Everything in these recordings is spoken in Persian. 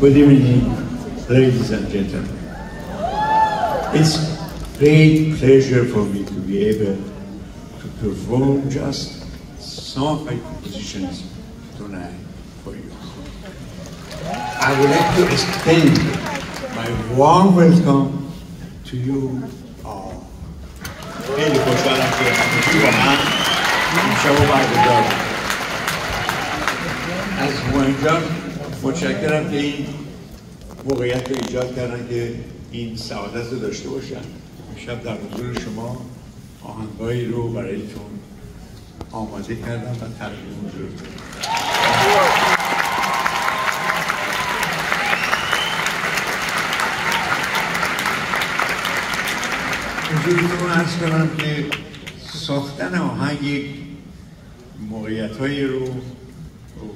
Good evening, ladies and gentlemen. It's great pleasure for me to be able to perform just some of my compositions tonight for you. I would like to extend my warm welcome to you all. خیلی خوشحالم که همگی با من امشب رو برگزار از همایون جان متشکرم که این موقعیت رو ایجاد کردن که این سعادت رو داشته باشن. امشب در حضور شما آهنگایی رو برایتون آماده کردم و تقدیم حضورتون. حضورتون عرض کنم که ساختن آهنگ یک موقعیت‌هایی رو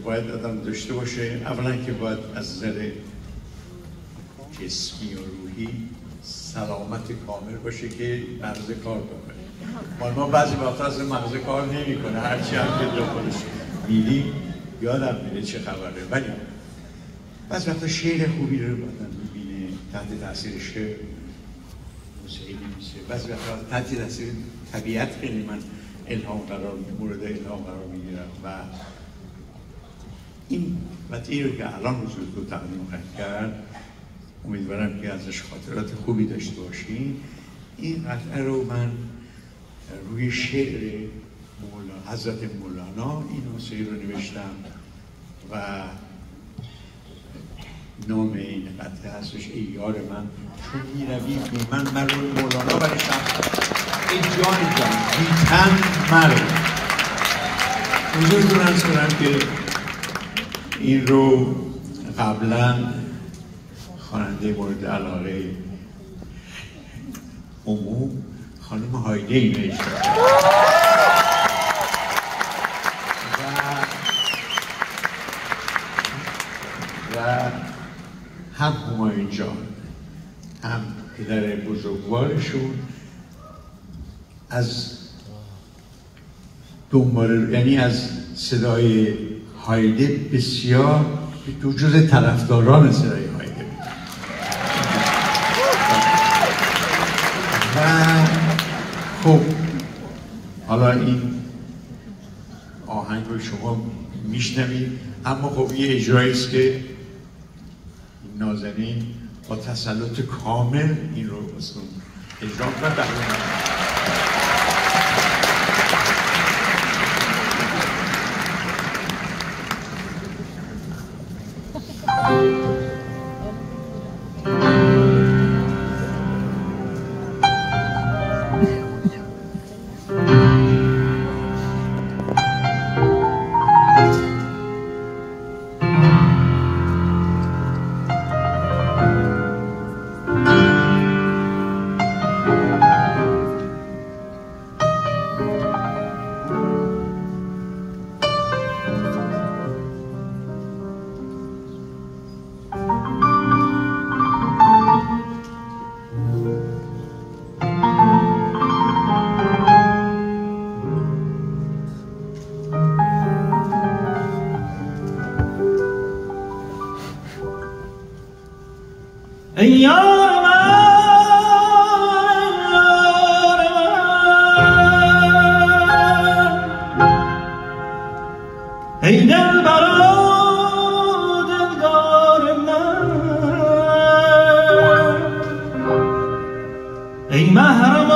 باید آدم داشته باشه. اولا که باید از نظر جسمی و روحی سلامت کامل باشه که مغز کار بکنه. ما بعضی وقتا از مغز کار نمی‌کنه، هرچی هم که دو خودش می‌بینیم یادم میره چه خبره، ولی بعضی وقتا شعر خوبی رو آدم می‌بینه تحت تاثیر شعر موسیقی نمیشه، بعضی وقتا تحت تاثیر طبیعت خیلی من مورد الهام قرار میگیرم و این قطعی رو که الان حضورتون تقدیم خواهیم کرد امیدوارم که ازش خاطرات خوبی داشته باشین. این قطعه رو من روی شعر حضرت مولانا این موسیقی رو نوشتم و نام این قطعه هستش ای یار من چون میروی بی من روی مولانا برشم ای جان جان بی تن مرو. حضورتون عرض کنم که این رو قبلا خواننده مورد علاقه عموم خانم هایدی نوشته و هم همایون جان هم پدر بزرگوارشون از یعنی از صدای هایده بسیار دو جز طرفداران صدای هایده و خب حالا این آهنگ رو شما میشنوید، اما خب یه اجرایی است که نازنین با تسلط کامل این رو اجرا کنه. ای یار من ای دلبرا دلدار من ای محرم و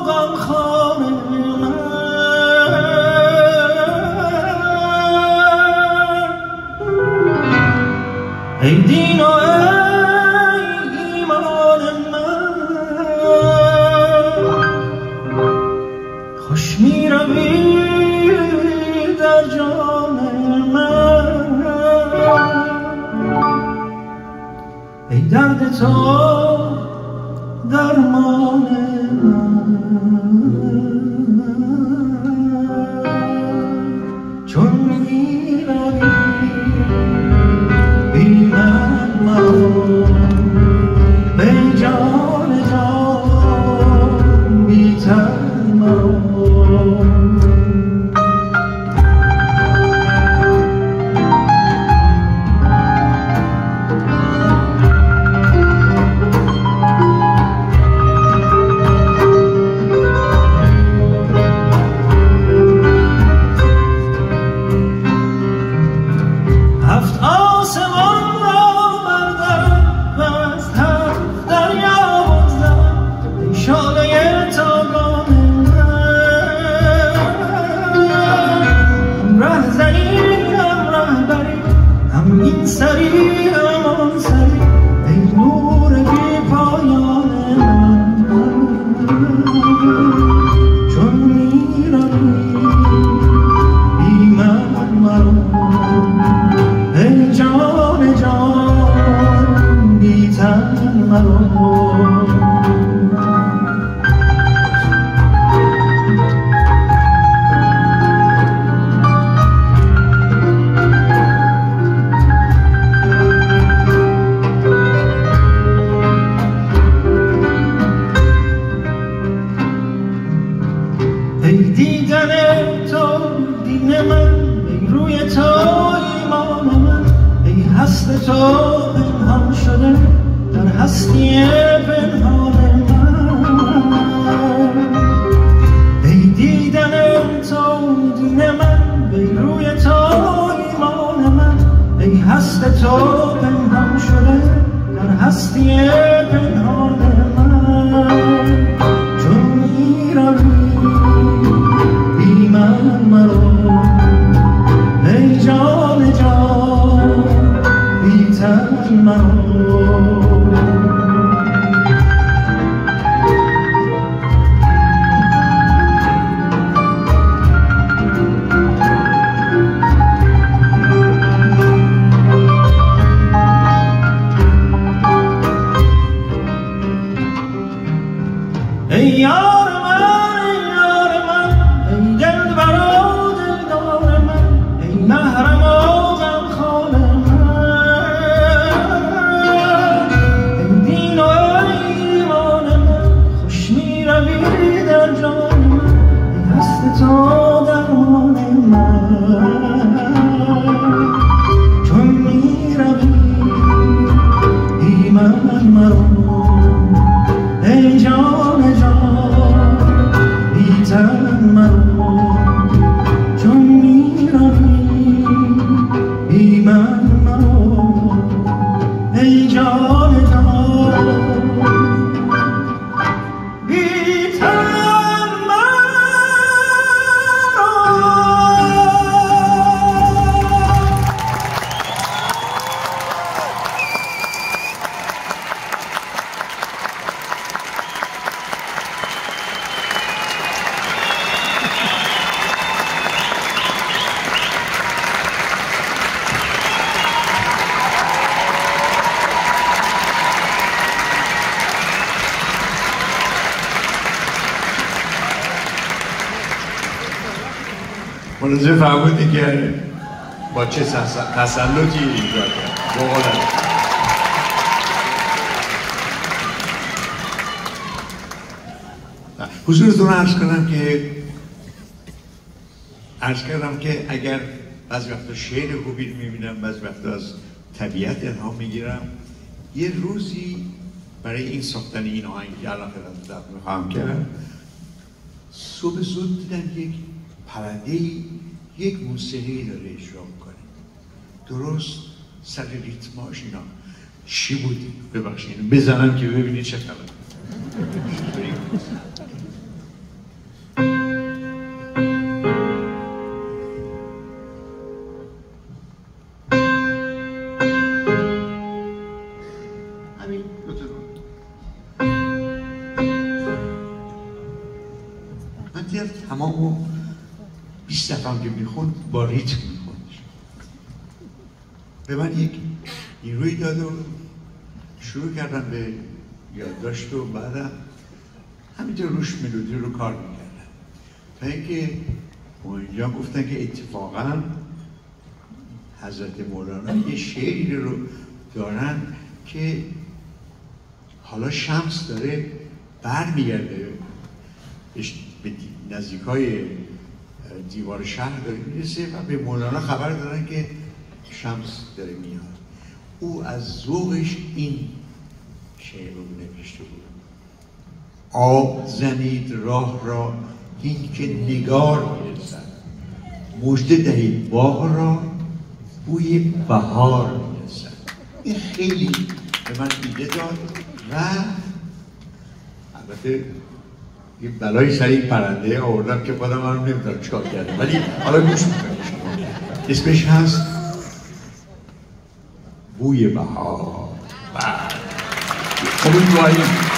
غمخوار من ای دین و درد تو درمان من چون میروی بی من مرو به جان جان بی تن مرو امان سری امان سری ای نور بی پایان من چون میروی بی من مرو ای جان جان بی تن مرو تو پنهان شده در هستی پنهان من ای دیدن تو دین من ای روی تو ایمان من ای هست تو پنهان شده در هستی پنهان من چون میروی بی من مرو ای جان جان بی تن مرو ای یار من ای یار من ای دلبر و دلدار من ای محرم و غمخوار تو درمان من چون میروی بی من مرو ای جان جان بی تن مرو چون میروی بی من مرو ای جان جان بی تن مناظر فرمودی که با چه تسلطی اجرا کرد. حضورتون عرض کردم که اگر بعضی وقتا شعر خوبی میبینم، بعضی وقتا از طبیعت الهام میگیرم، یه روزی برای این ساختن این آهنگ که الان خدمتتون میخواهم کرد، صبح زود دیدم یک پرنده‌ای یک موسیقی داره اجرا میکنه، درست سر ریتماش اینا. چی بود؟ ببخشید بزنم که ببینید چه خبره. همین من دیگر تمامو 20 دفعه هم که میخوند با ریتم میخوندش. به من یک نیروی داد و شروع کردم به یادداشت و بعدم همینطور روش ملودی رو کار میکردم تا اینکه اینجا گفتن که اتفاقا حضرت مولانا یه شعری رو دارن که حالا شمس داره برمیگرده به نزدیکای دیوار شهر داره میرسه و به مولانا خبر دارن که شمس داره میاد. او از ذوقش این شعر رو نوشته بود: آب زنید راه را هین که نگار میرسد، مژده دهید باغ را بوی بهار میرسد. این خیلی به من ایده داد و البته یه بلای سر این پرنده آوردم که خودم هم نمیدونم چیکار کردم، ولی حالا گوش میکنم. اسمش هست بوی بهار. امیدواریم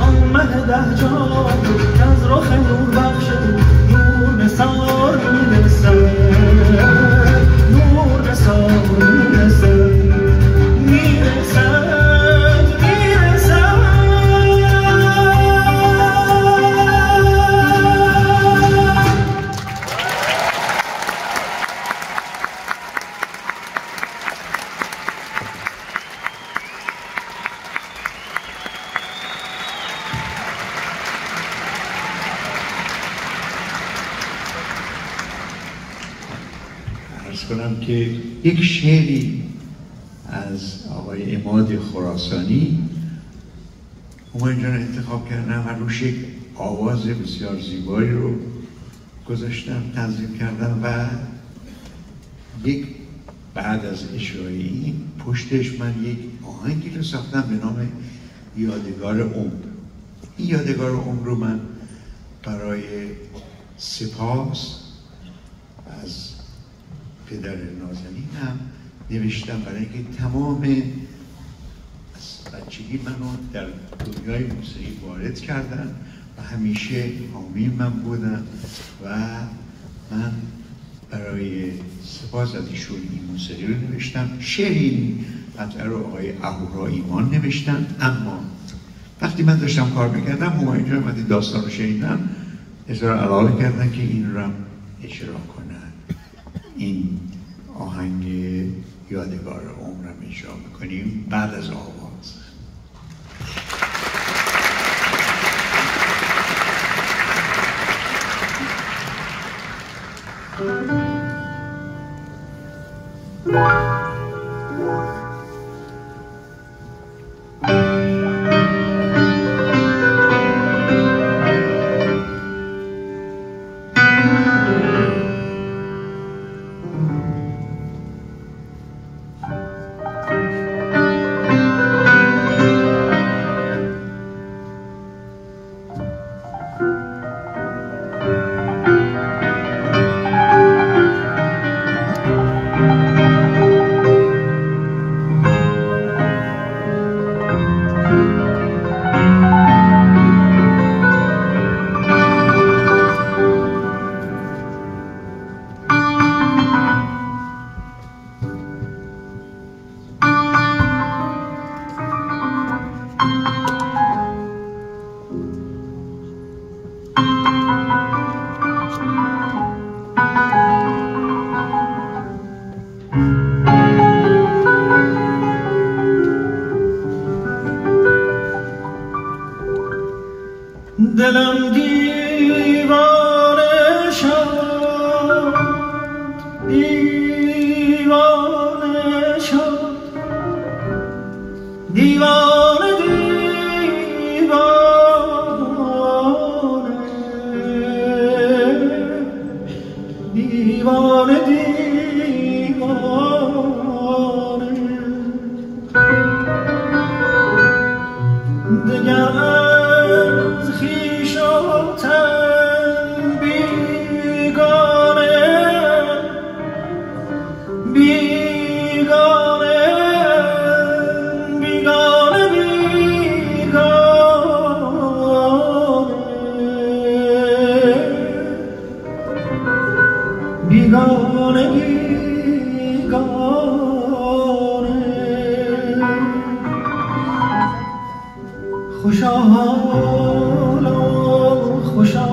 آن مه ده جان که از رخ نور بخش نور نثار عرض کنم که یک شعری از آقای عماد خراسانی همایون جان انتخاب کردم و روش یک آواز بسیار زیبایی رو گذاشتم، تنظیم کردم و یک بعد از اجرای این پشتش من یک آهنگی رو ساختم به نام یادگار عمر. این یادگار عمر رو من برای سپاس از پدر نازنینم نوشتم، برای اینکه تمام از بچگی منو در دنیای موسیقی وارد کردن و همیشه حامی من بودن و من برای سپاس از ایشون این موسیقی رو نوشتم. شعری قطعه رو آقای اهورا ایمان نوشتن، اما وقتی من داشتم کار میکردم همایون جان وقتی داستان رو شنیدن اظهار علاقه کردن که این رو هم اجرا کنن. این آهنگ یادگار عمرم اجرا میکنیم بعد از آواز. دلم دیوانه شد، دیوانه شد، دیوانه دیوانه دیوانه دیوانه دگر از خویش و تن بیگانه بیگانه بیگانه بیگانه بیگانه بیگانه خوشا حال و خوشا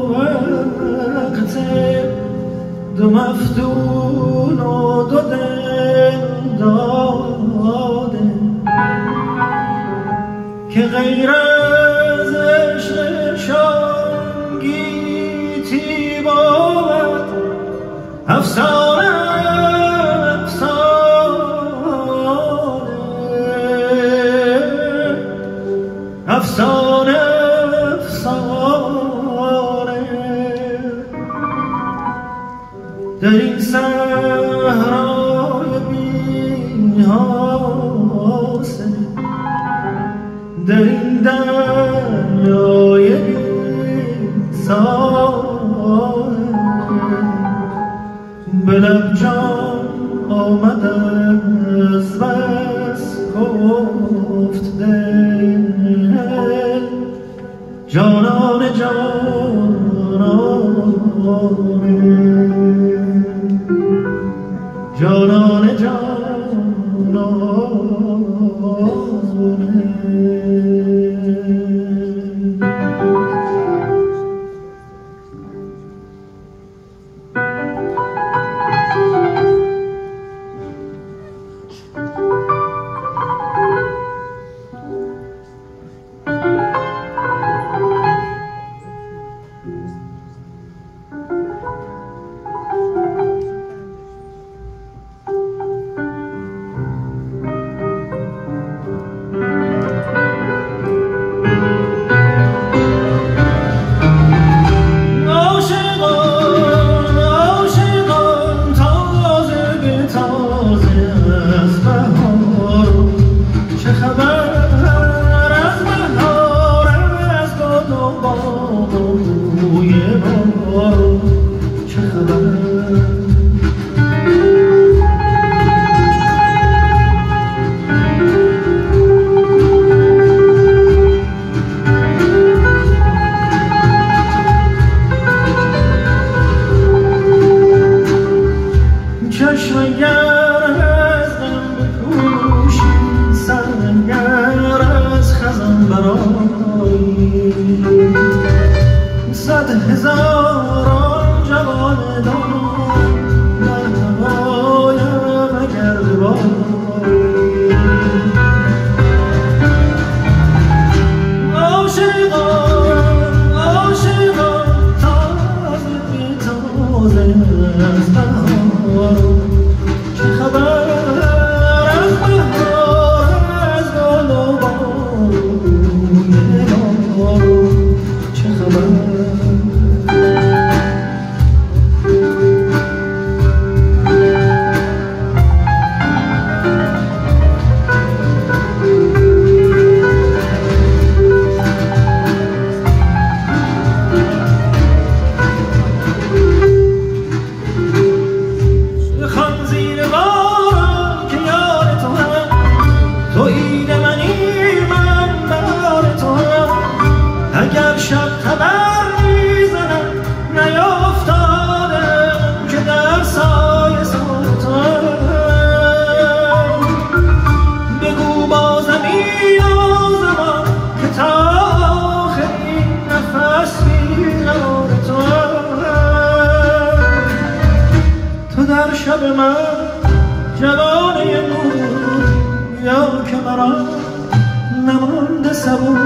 وقت دو مفتون و دو دل داده که غیر از عشقشان گیتی بود افسانه افسانه افسانه در این صحرای بی حاصل، در این دریای بی ساحل به لب جان آمد از بس گفت دل جانان جانانه جانان جانانه تازه از بهار چه خبر از بهار از گل و بارون بارو چه خبر شب من جوانه نور یا که مرا نمانده صبور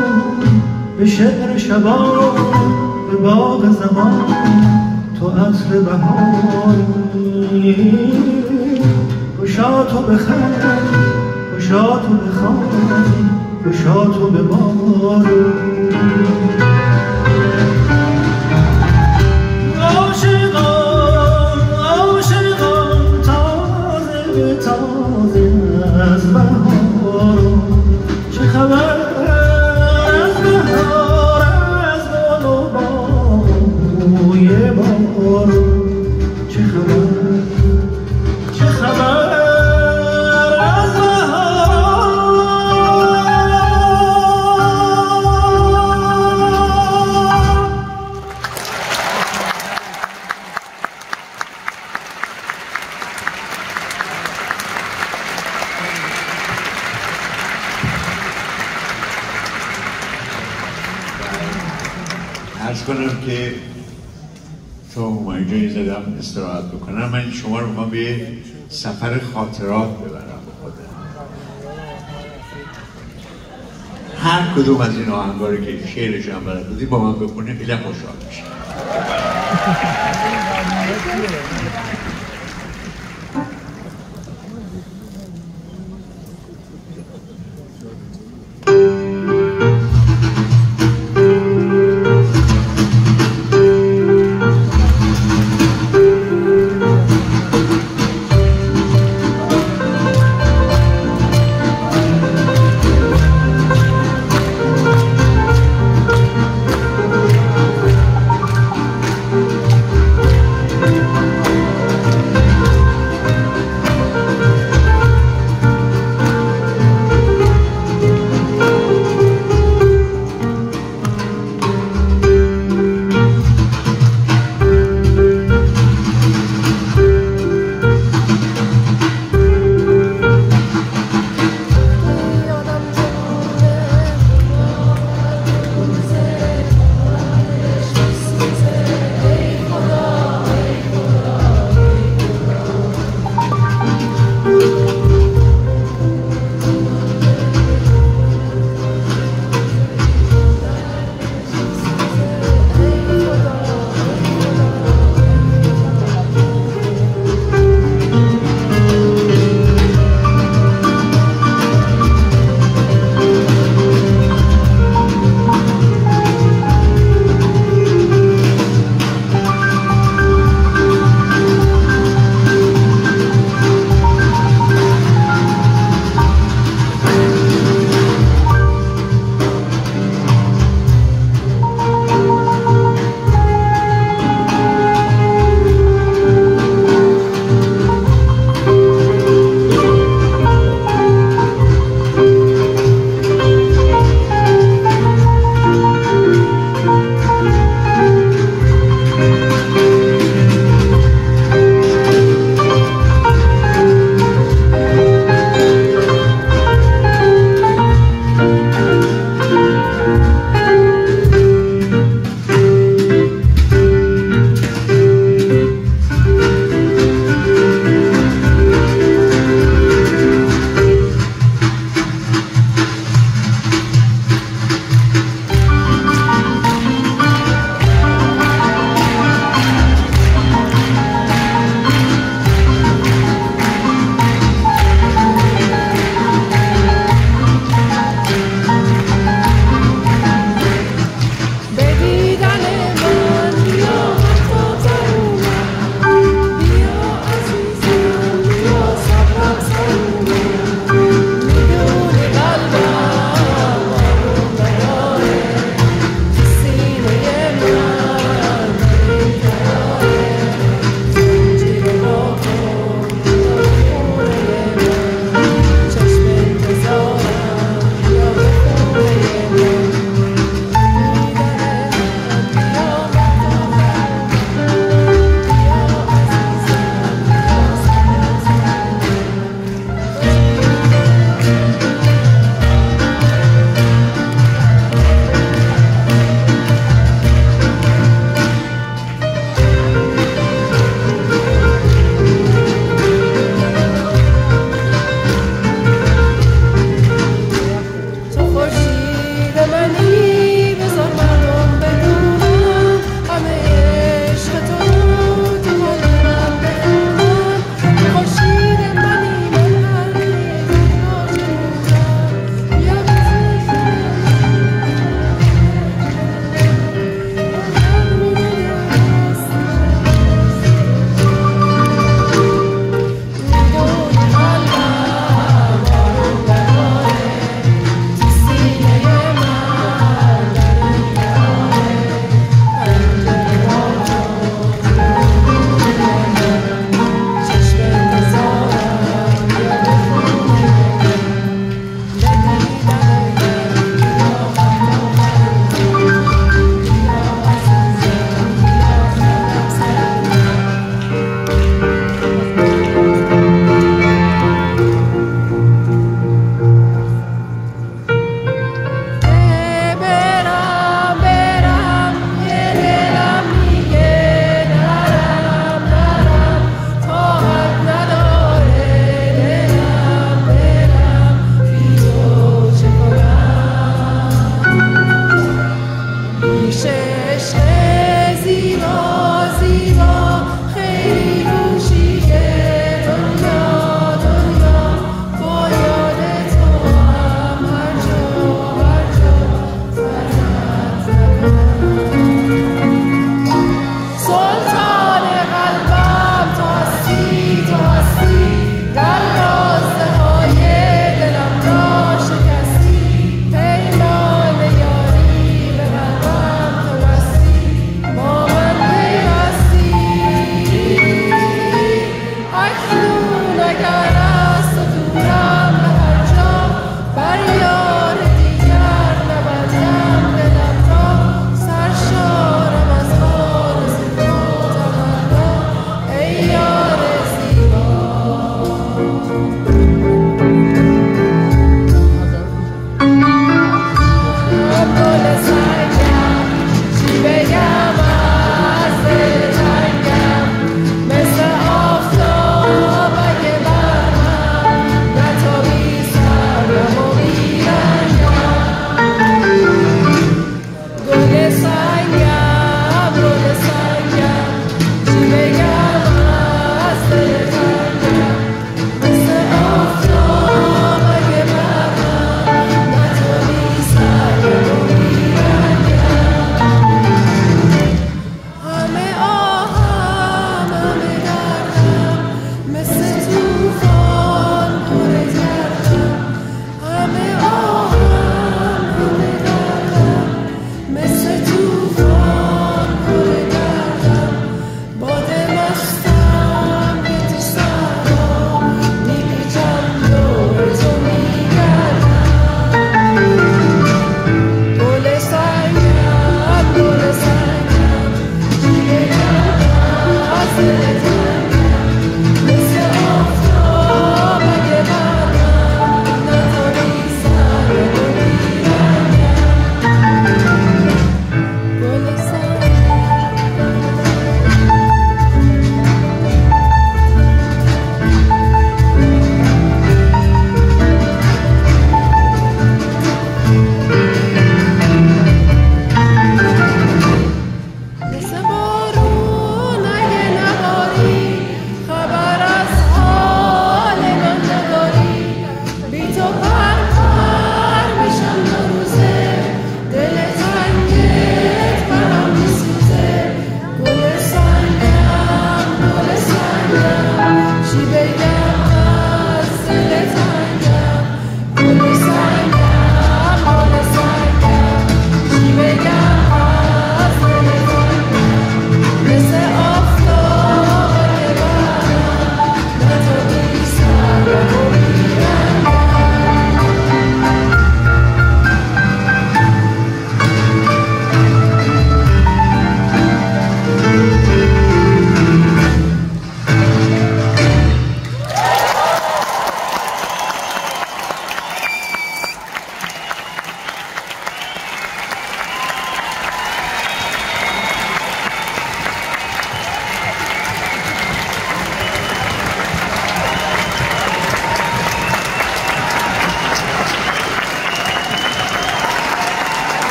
به شعر شبان به باغ زمان تو عطر بهاری گشا تو بخند گشا تو بخوان گشا تو بباری تازه از بهار چه خبر از بهار از گل و بوی بار چه خبر چه خبر از بهار عرض کنم که چون اینجا زدم استراحت بکنم من شما رو میخوام به سفر خاطرات ببرم به خودم هر کدوم از این آهنگاری که شعرش هم بلد بودی با من بکنه خیلی خوشحال میشه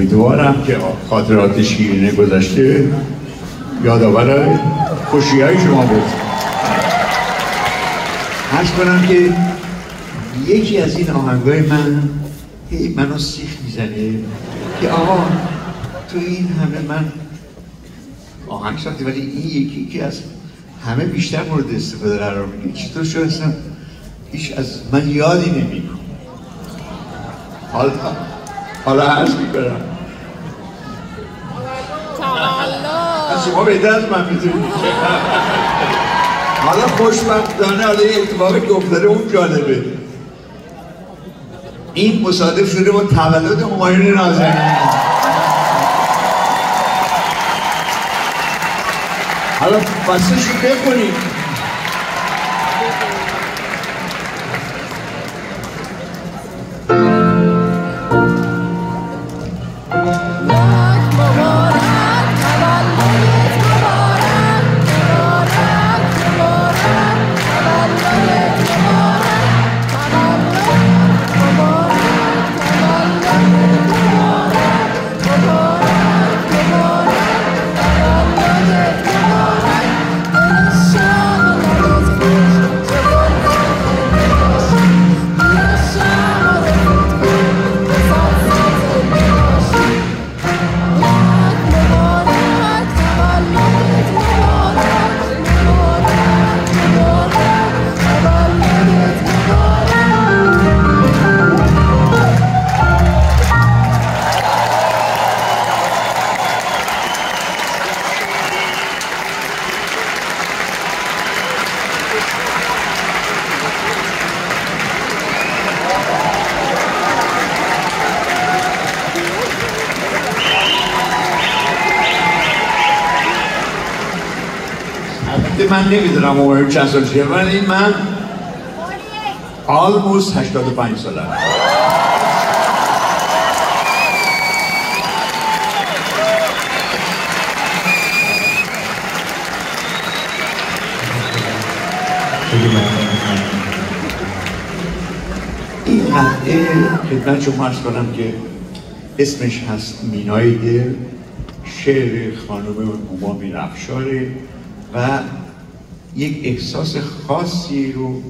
امیدوارم که خاطرات شیرین گذشته یادآور خوشی‌های شما بود. عرض کنم که یکی از این آهنگای منو سیخ میزنه که آقا تو این همه من آهنگ ساختی ولی این یکی که از همه بیشتر مورد استفاده قرار میگیره، چطور شد اصلا هیچ از من یادی نمیکنم. حالا عرض میکنم از شما بهتر از من میتونید. حالا خوشبختانه حالا یه اتفاقی که افتاده اون جالبه. این مصادف شده با تولد همایون نازنین. حالا بسش رو بکنیم. من نمیدونم عمر چند سال چیه، ولی من almost 85 سالم. این قطعه خدمت شما عرض کنم که اسمش هست مینای دل، شعر خانم همامی رخشاره و یک احساس خاصی رو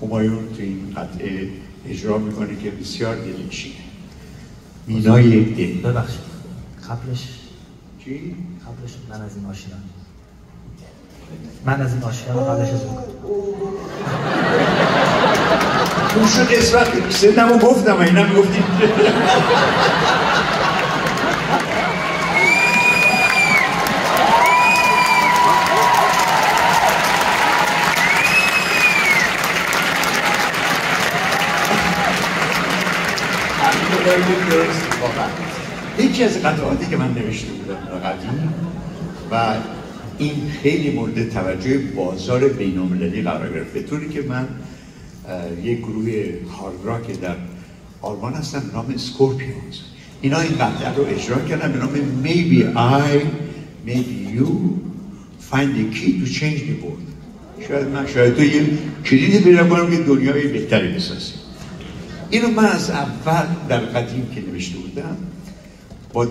همایون تو این قطعه اجرا میکنه که بسیار دلنشینه. مینای دل. ببخشید قبلش چی؟ قبلش من از این آشیان قبلش از اون شد اسمت سنمو گفتم اینم گفتیم. یکی از قطعاتی که من نوشته بودم قدیم و این خیلی مورد توجه بازار بین‌المللی قرار گرفت، به طوری که من یک گروه هارد راک در آلمان هستم به نام اسکورپیونز، اینا این قطعه رو اجرا کردن به نام Maybe I, Maybe You Find the Key to Change the World. شاید تو یه کلیدی پیدا کنم که دنیای بهتری بسازی. اینو من از اول در قدیم که نوشته بودم با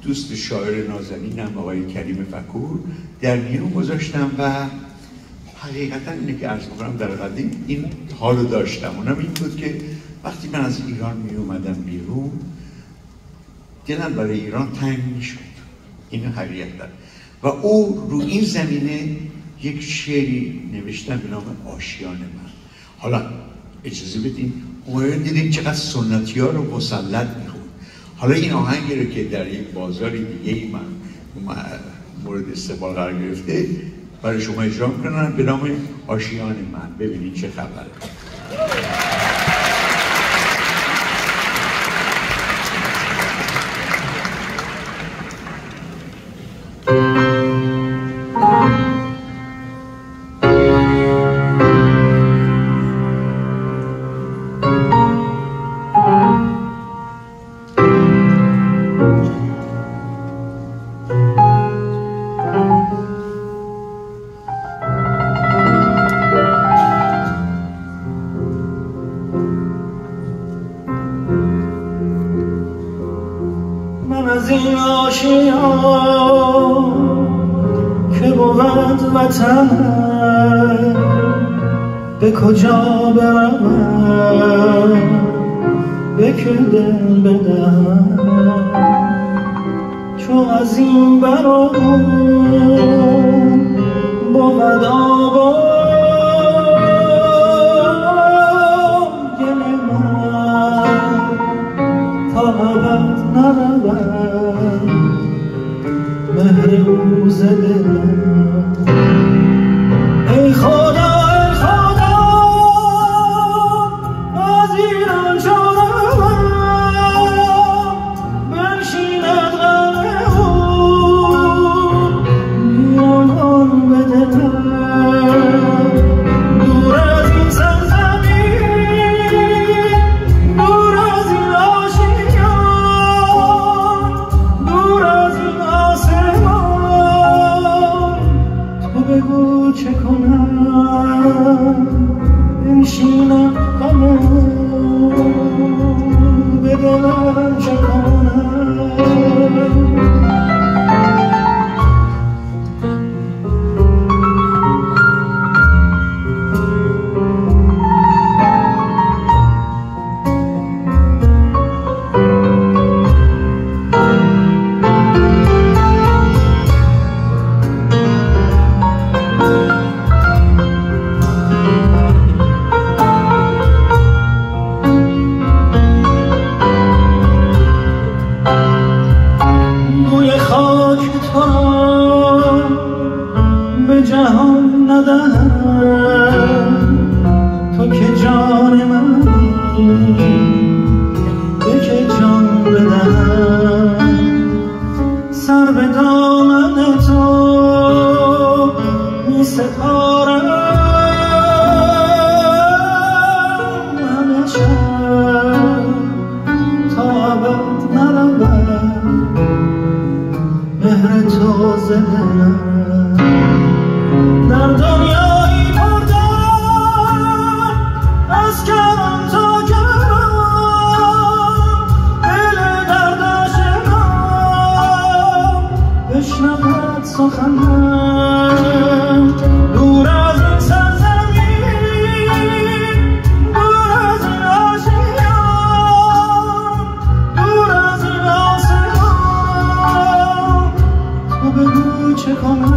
دوست شاعر نازنینم آقای کریم فکور در میون گذاشتم و حقیقتا اینه که عرض می‌کنم در قدیم این حالو داشتم. اونم این بود که وقتی من از ایران می اومدم بیرون دلم برای ایران تنگ می‌شد. این حقیقتا. و او رو این زمینه یک شعری نوشتم به نام آشیان من. حالا اجازه بدین همایون دیدیم چقدر سنتی ها رو مسلط میخوند. حالا این آهنگی رو که در یک بازار دیگه ای من مورد استقبال قرار گرفته برای شما اجرا میکنم به نام آشیان من. ببینید چه خبره. آمد وطن به کجا بروم به که دل بدهم چو از این برام بود آباد گل من تا ابد نرود مهر او ز دلم ای خدا ای خدا از ایران چو روم بنشیند غم او میان به دلم دور از این سرزمین دور از این آشیان دور از این آسمان تو بگو چه کنم بنشینم غمم به دلم چه کنم به جهان ندهم تو که جان منی به که جان بدهم سر به دامن تو می سپارم همه شب تا ابد نرود مهر تو ز دلم در دنیایی پردرد از کرم تا کرم دل درد آشنام بشنود سخنم دور از این سرزمین دور از این آشیان دور از این آسمان تو بگو چه کنم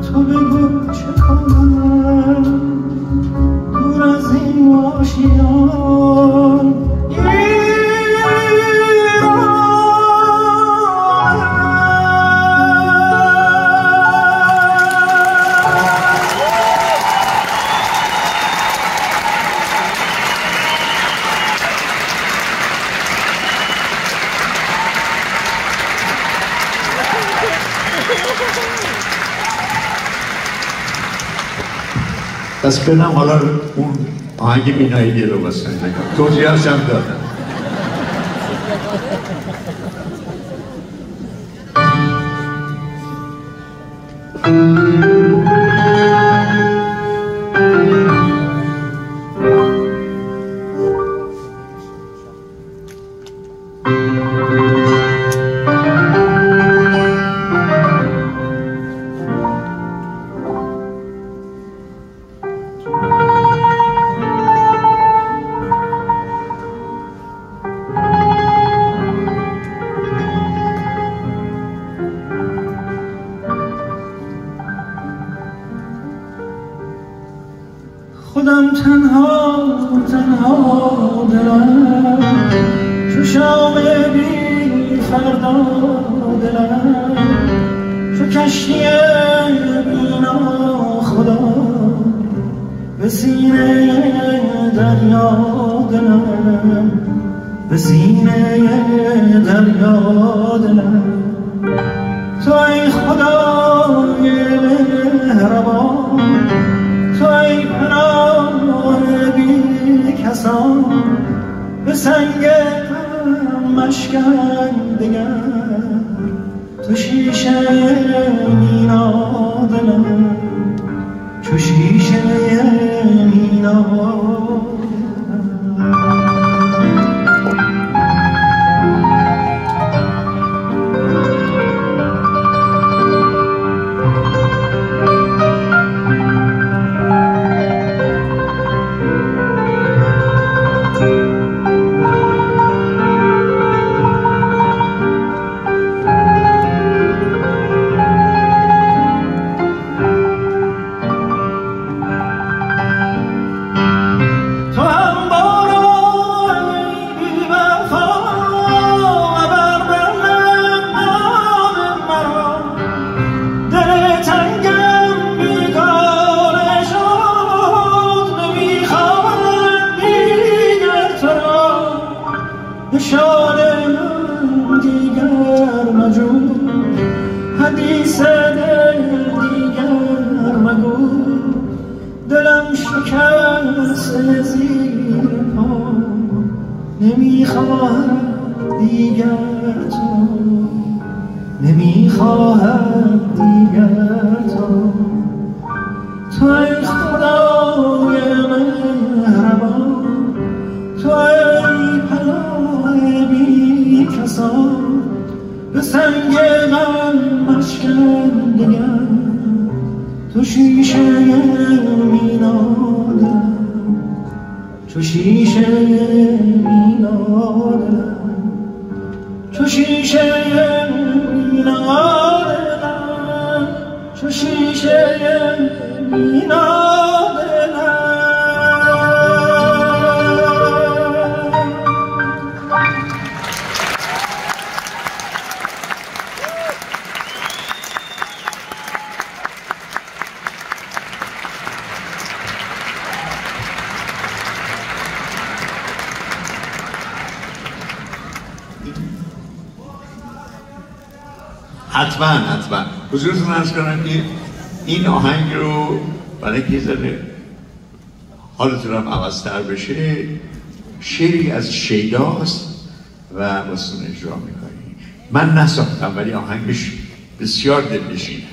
تو بگو چه کنم دور از این آشیان پس برم حالا اون آهنگ بینایی رو بسنیم توضیحش هم دادم خودم تنها تنها دلم چو شام بی فردا دلم چو کشتی بینا خدا به سینه دریا دلم به سینه دریا دلم تو ای خدای مهربان تو ای پناه بی کسان به سنگ مشکن دگر تو شیشه مینا دلم چو شیشه مینا بسته زیر پا نمیخواهم دیگر تو نمیخواهم دیگر تو ای خدای مهربان تو ای پناه بی کسان به سنگ من مشکن دگر تو شیشه مینادم تو شیشه مینادم تو شیشه مینادم تو شیشه مینادم حتما حضورتون عرض کنم که این آهنگ رو برای که ذره حالتون هم عوض‌تر بشه شعری از شیداست و باستون اجرا میکنی. من نساختم ولی آهنگش بسیار دلنشینه.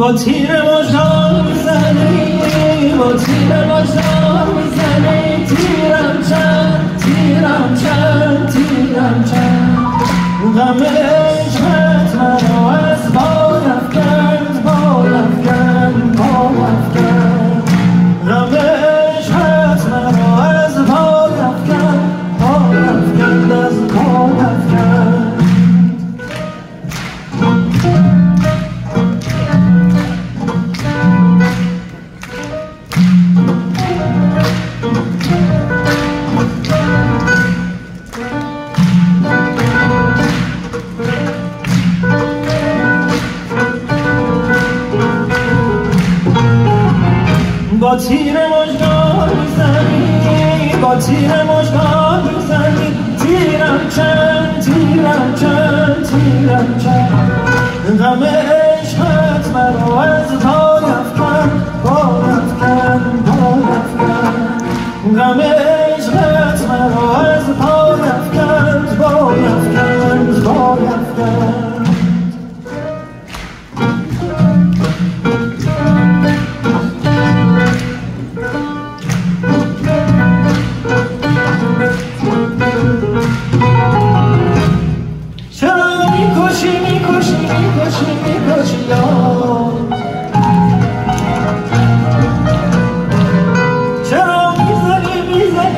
با تیر مژگان میزنی با تیر مژگان میزنی تیرم چند غم عشقت مرا از بال افکند غم عشقت مرا از بال افکند از بال افکند با تیر مژگان میزنی با تیر مژگان میزنی تیرم چند غم عشقت مرا از پای افکند غم عشقت مرا از پای افکند چرا میکشی چرا میزنی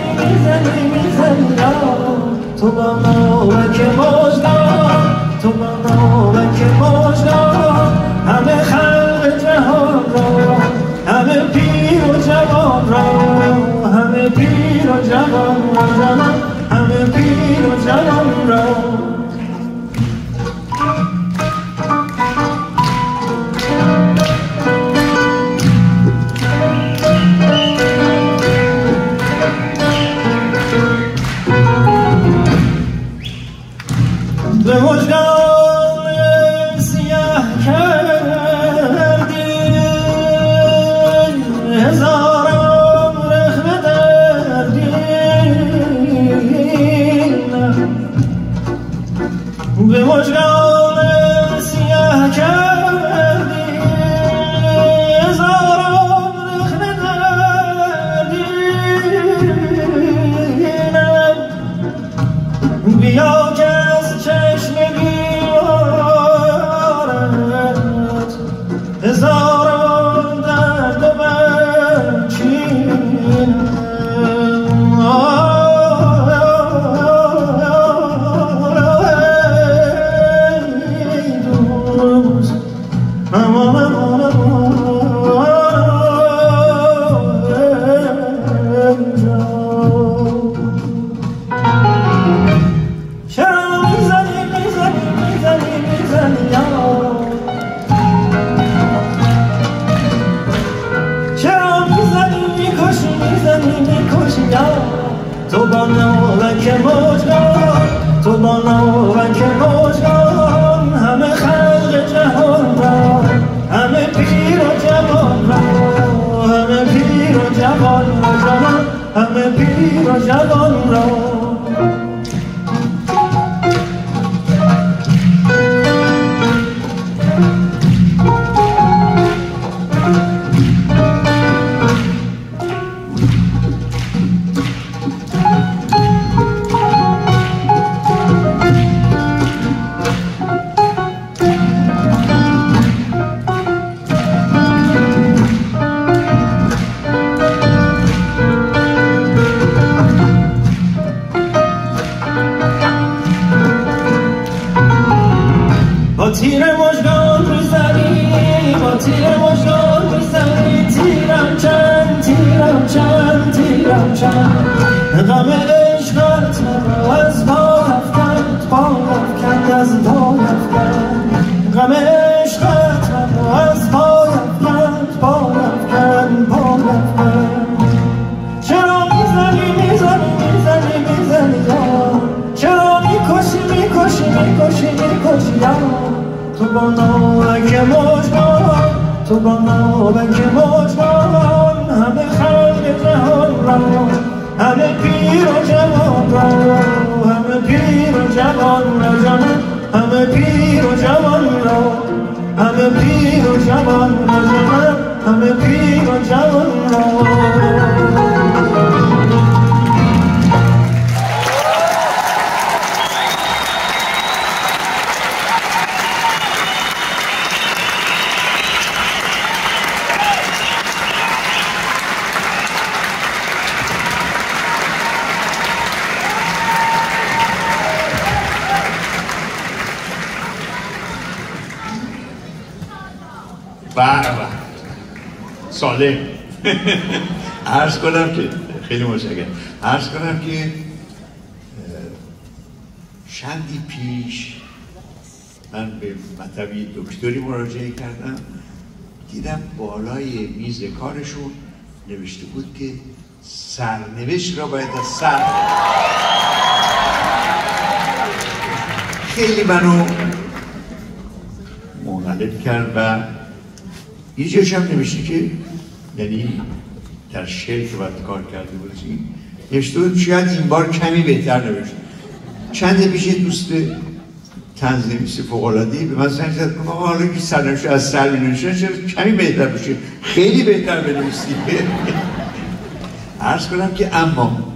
میکشی تو با ناوک مجگان تو با ناوک مجگان همه خلق جهان را همه پیر و جوان را همه پیر و جوان را همه پیر و جوان را تیر مژگان میزنی با تیر مژگان میزنی تیرم چند غم عشقت مرا از پا افکند از پا افکند غم عشقت مرا از پا افکند چرا میزنی چرا میکشی تو با ناوک مژگان تو با ناوک مژگان همه خلق جهان را همه پیر و جوان را همه پیر و جوان را همه پیر و جوان را همه پیر و جوان را همه پیر و جوان را سالم عرض کنم که خیلی متشکرم عرض کنم که چندی پیش من به مطبی دکتری مراجعه کردم دیدم بالای میز کارشون نوشته بود که سرنوشت را باید از سر خیلی منو منقلب کرد و یه جاش هم نوشته که یعنی در شعر که باید کار کرده بودی نوشته بود شاید این بار کمی بهتر نوشته چند پیش دوست طنزنویس فوق‌العاده‌ای به من زنگ زد گفت آقا حالا که سرنوشت از سر می‌نوشتن چرا کمی بهتر بشه خیلی بهتر بنویسی عرض کنم که اما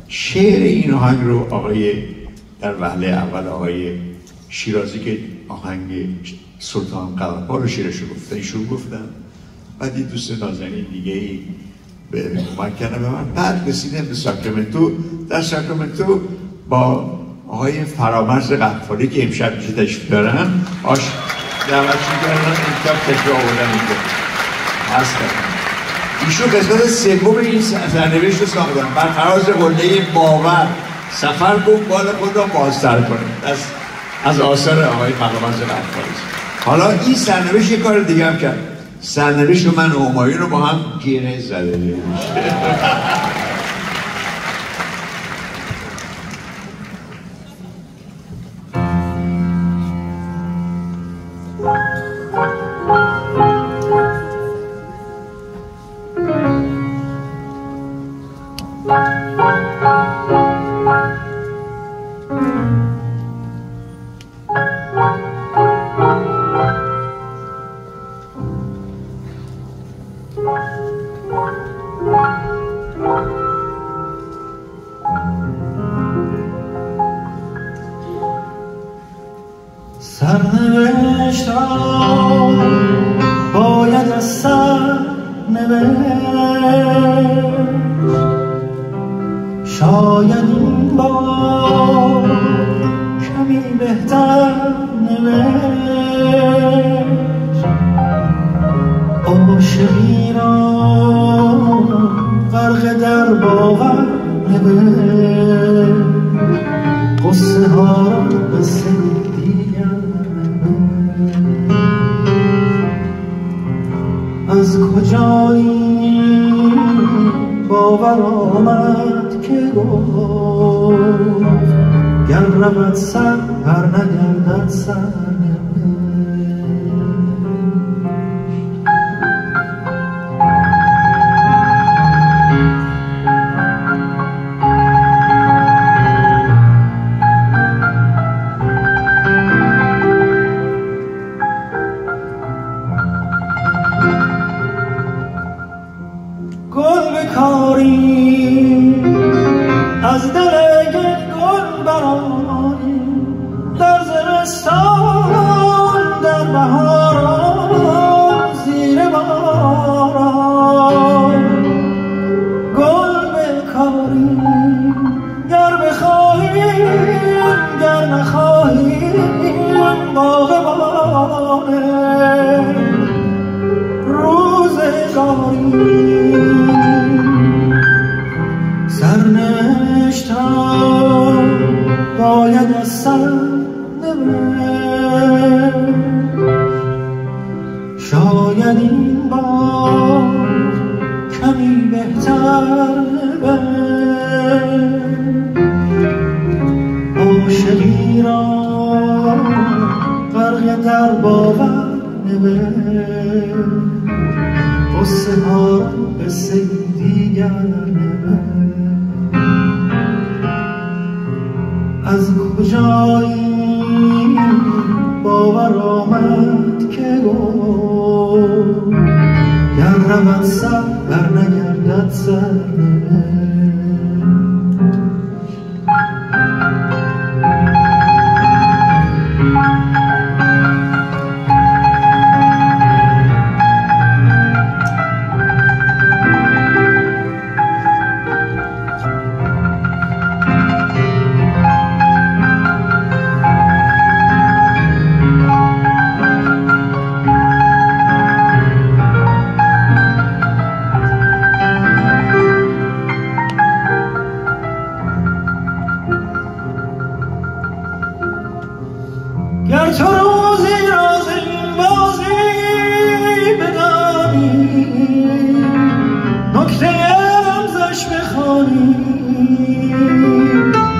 شعر این آهنگ رو آقای در وهله اول آقای شیرازی که آهنگ سلطان قلعه‌ها رو شعرش رو گفتن ایشون گفتن بعد یه دوست نازنین دیگه ای به کمک کردن به من بعد رسیدم به ساکرامنتو در ساکرامنتو با آقای فرامرز غفاری که امشب میشه تشریف دارن دعوتشون کردن امشب تشریف آوردن اینجا هستن ایشون قسمت سوم این سرنوشت رو ساختن بر فراز قله باور سفر کن بال خود را بازتر کنه از آثار آقای فرامرز غفاری حالا این سرنوشت یه کار دیگه هم کرد سرنوشت رو من و همایون رو با هم گره زده سرنوشت را باید از سر نوشت شاید این بار کمی بهتر نوشت عاشقی را غرق در باور نوشت قصه ها را قصه از کجایی باور آمد که گفت گر رود سر بر نگردد سرنوشت. گل بکاری از دل گل برآری در زمستان در بهاران زیر باران. گل بکاری گر بخواهیم گر نخواهیم باغبانه روزگاری. سرنوشت را باید از سر نوشت. شاید این بار کمی بهتر نوشت. عاشقی را غرق در باور نوشت. قصه ها قصه دیگر نوشت. از کجایی باور آمد که گفت گر رود سر بر نگردد سرنوشت. گر تو روزی راز این بازی بدانی نکته رمزش بخوانی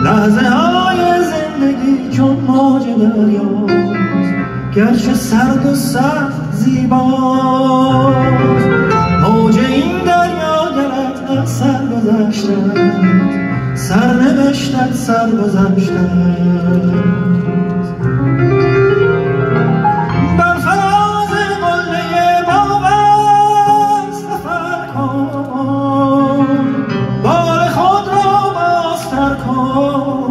لحظه های زندگی چون موج دریاست گرچه سرد و سخت زیباست. موج این دریا گرت از سر گذشتد سرنوشتت سر گذشتد. بر فراز قله باور سفر کن بال خود را بازتر کن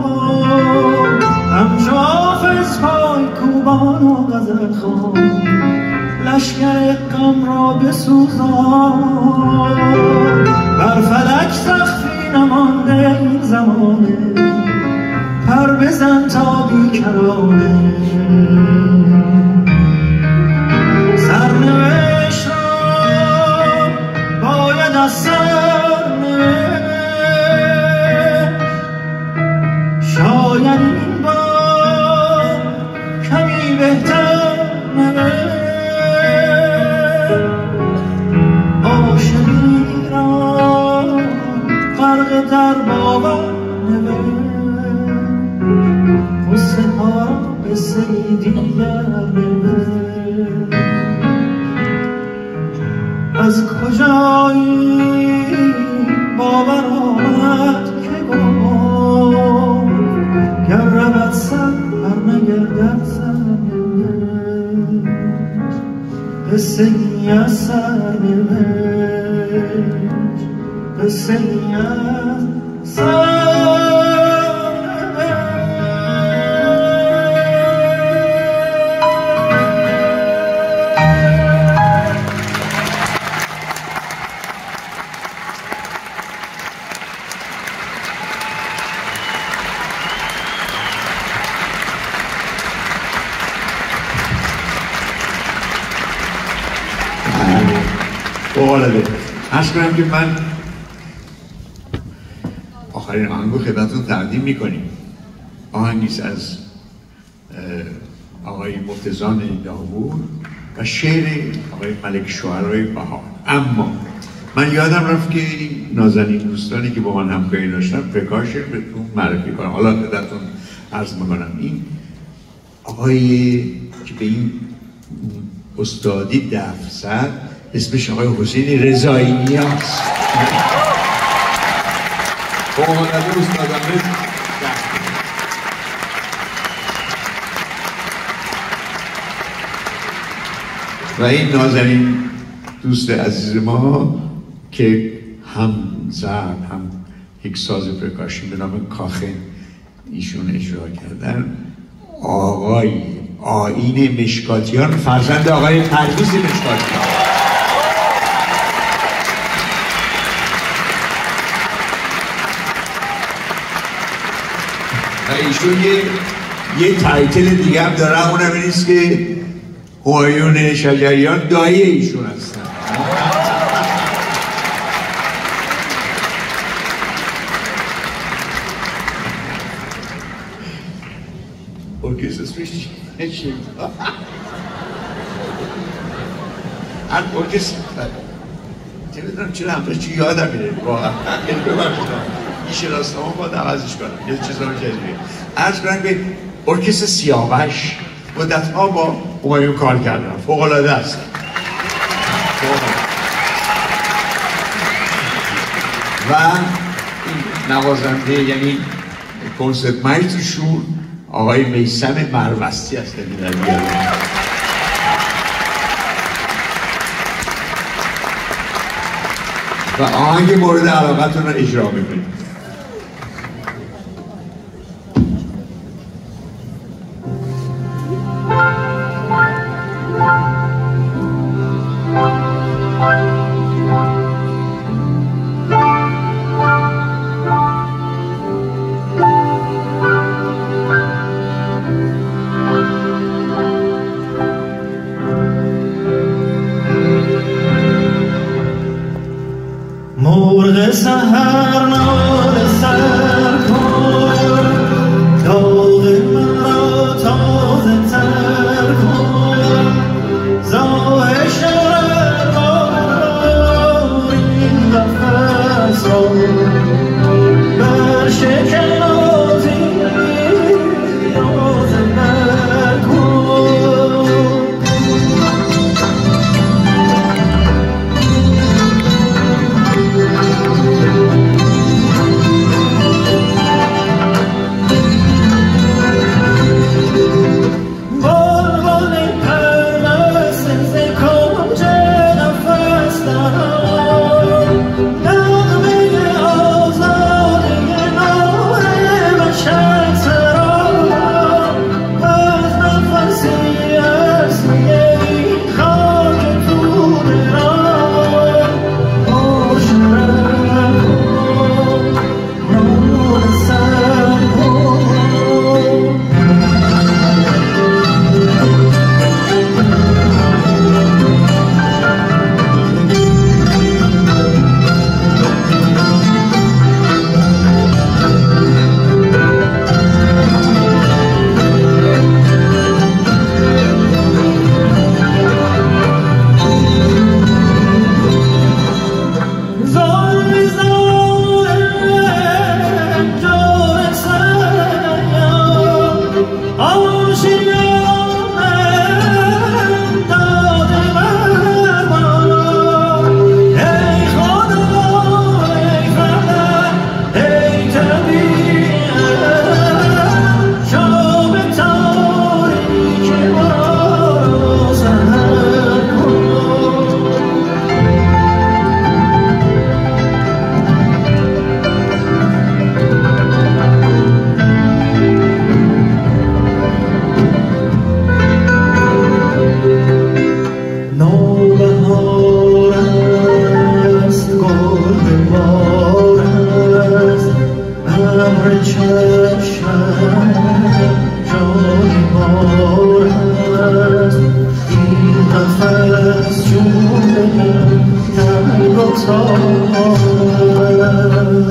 همچو حافظ پای کوبان و غزل خوان لشکر غم را بسوزان. بر فلک سخفی نمانده این زمانه پر بزن تا بیکرانه. سرنوشت را باید از سر نوشت. شاید این بار کمی بهتر نوشت. عاشقی را غرق در باور نوشت. قصه ها قصه دیگر نوشت. از کجایی باور آمد که گفت گر رود سر بر نگردد سرنوشت. قصه ای از سرنوشت قصه ای از سرنوشت. عرض کنم که من آخرین آهنگو خدمتتون تقدیم میکنیم. آهنگیست از آقای مرتضی داوود و شعر آقای ملک شعرای بهار. اما من یادم رفت که نازنین دوستانی که با من همکاری داشتن پرکاشن بهتون معرفی کنم. حالا خدمتتون عرض میکنم این آقای که به این استادی دفع زد اسمش آقای حسین رضایی هست. و این نازنین دوست عزیز ما که هم ضرب هم یک ساز پرکاشن به نام کاخن ایشون اجرا کردن. آقای آیین مشکاتیان فرزند آقای پرویز مشکاتیان و ایشون یه تایتل دیگه هم داره، اونم این است که همایون شجریان دایی ایشون هستن. ارکستر اسمش چیه؟ ارکستر نمیدونم چرا همه چی یادم میره واقعا. یعنی ببخشید این شناسنامه باید عوضش کنم، یه چیزا رو جدیده. عرض کنم به ارکستر سیاوش مدت‌ها با همایون کار کردم، فوق‌العاده است. و این نوازنده یعنی کنسرت مایستروشون آقای میثم مروستی هستن در بیاره و آهنگ مورد علاقتون رو اجرا میکنیم. مرغ سحر ناله سر کن، داغ من را تازه تر کن، زاه شرر بار این قفس را بر شکناتی یازم نکن.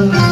Oh